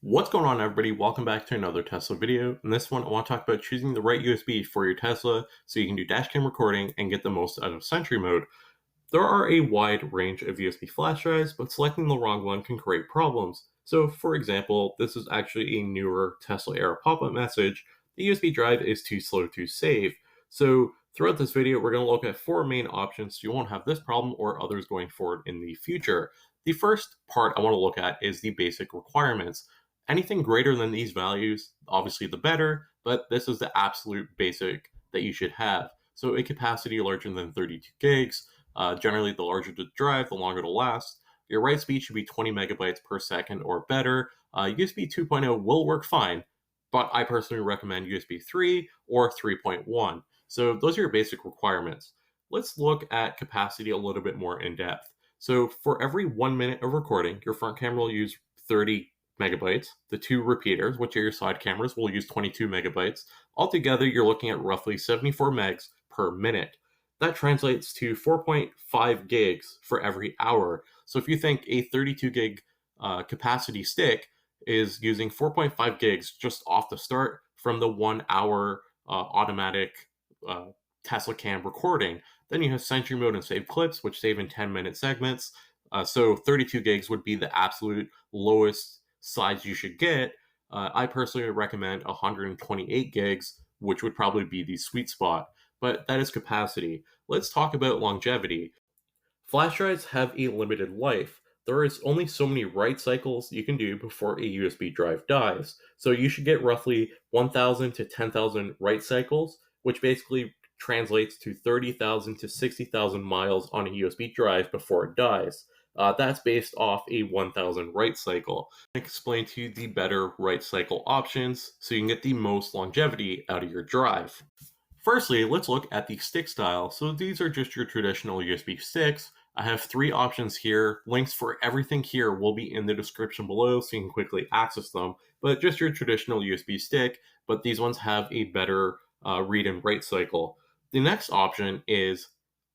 What's going on, everybody? Welcome back to another Tesla video. In this one, I want to talk about choosing the right USB for your Tesla so you can do dashcam recording and get the most out of Sentry mode. There are a wide range of USB flash drives, but selecting the wrong one can create problems. So, for example, this is actually a newer Tesla Era pop-up message. The USB drive is too slow to save. So, throughout this video, we're going to look at four main options so you won't have this problem or others going forward in the future. The first part I want to look at is the basic requirements. Anything greater than these values, obviously the better, but this is the absolute basic that you should have. So a capacity larger than 32 gigs, generally the larger the drive, the longer it'll last. Your write speed should be 20 megabytes per second or better. USB 2.0 will work fine, but I personally recommend USB 3 or 3.1. So those are your basic requirements. Let's look at capacity a little bit more in depth. So for every 1 minute of recording, your front camera will use 30 megabytes. The two repeaters, which are your side cameras, will use 22 megabytes. Altogether, you're looking at roughly 74 megs per minute. That translates to 4.5 gigs for every hour. So if you think a 32 gig capacity stick is using 4.5 gigs just off the start from the 1 hour automatic TeslaCam recording, then you have Sentry mode and save clips, which save in 10-minute segments. So 32 gigs would be the absolute lowest size you should get. I personally recommend 128 gigs, which would probably be the sweet spot, but that is capacity. Let's talk about longevity. Flash drives have a limited life. There is only so many write cycles you can do before a USB drive dies. So you should get roughly 1,000 to 10,000 write cycles, which basically translates to 30,000 to 60,000 miles on a USB drive before it dies. That's based off a 1,000 write cycle. I'll explain to you the better write cycle options so you can get the most longevity out of your drive. Firstly, let's look at the stick style. So these are just your traditional USB sticks. I have three options here. Links for everything here will be in the description below so you can quickly access them. But just your traditional USB stick, but these ones have a better read and write cycle. The next option is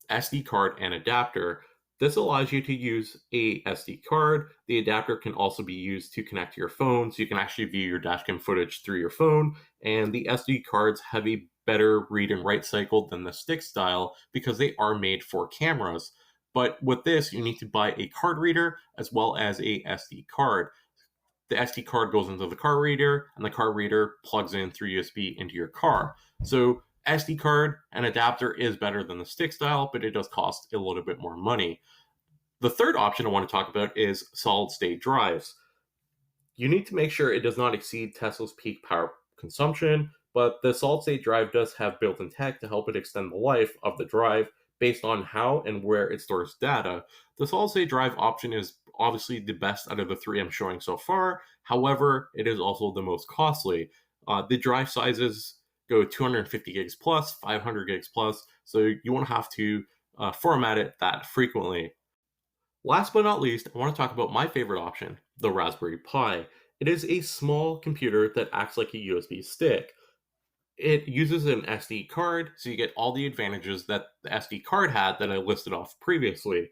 SD card and adapter. This allows you to use a SD card. The adapter can also be used to connect to your phone, so you can actually view your dashcam footage through your phone. And the SD cards have a better read and write cycle than the stick style because they are made for cameras. But with this, you need to buy a card reader as well as a SD card. The SD card goes into the card reader, and the card reader plugs in through USB into your car. So SD card and adapter is better than the stick style, but it does cost a little bit more money. The third option I want to talk about is solid state drives. You need to make sure it does not exceed Tesla's peak power consumption, but the solid state drive does have built-in tech to help it extend the life of the drive based on how and where it stores data. The solid state drive option is obviously the best out of the three I'm showing so far. However, it is also the most costly. The drive sizes go 250 gigs plus, 500 gigs plus, so you won't have to format it that frequently. Last but not least, I want to talk about my favorite option, the Raspberry Pi. It is a small computer that acts like a USB stick. It uses an SD card, so you get all the advantages that the SD card had that I listed off previously.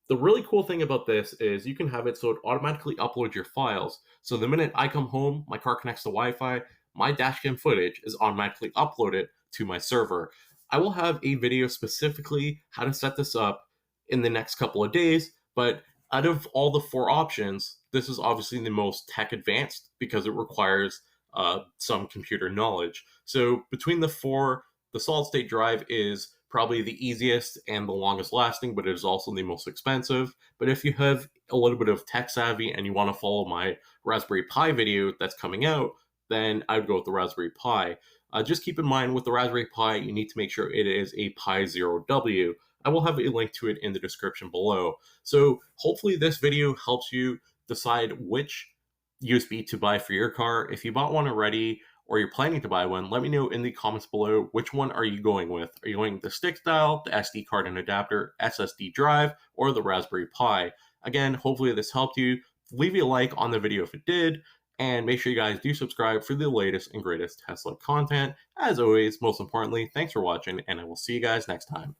The really cool thing about this is you can have it so it automatically uploads your files. So the minute I come home, my car connects to Wi-Fi, my dashcam footage is automatically uploaded to my server. I will have a video specifically how to set this up in the next couple of days, but out of all the four options, this is obviously the most tech advanced because it requires some computer knowledge. So between the four, the solid state drive is probably the easiest and the longest lasting, but it is also the most expensive. But if you have a little bit of tech savvy and you want to follow my Raspberry Pi video that's coming out, then I would go with the Raspberry Pi. Just keep in mind with the Raspberry Pi, you need to make sure it is a Pi Zero W. I will have a link to it in the description below. So hopefully this video helps you decide which USB to buy for your car. If you bought one already or you're planning to buy one, let me know in the comments below which one are you going with. Are you going with the stick style, the SD card and adapter, SSD drive, or the Raspberry Pi? Again, hopefully this helped you. Leave a like on the video if it did, and make sure you guys do subscribe for the latest and greatest Tesla content. As always, most importantly, thanks for watching, and I will see you guys next time.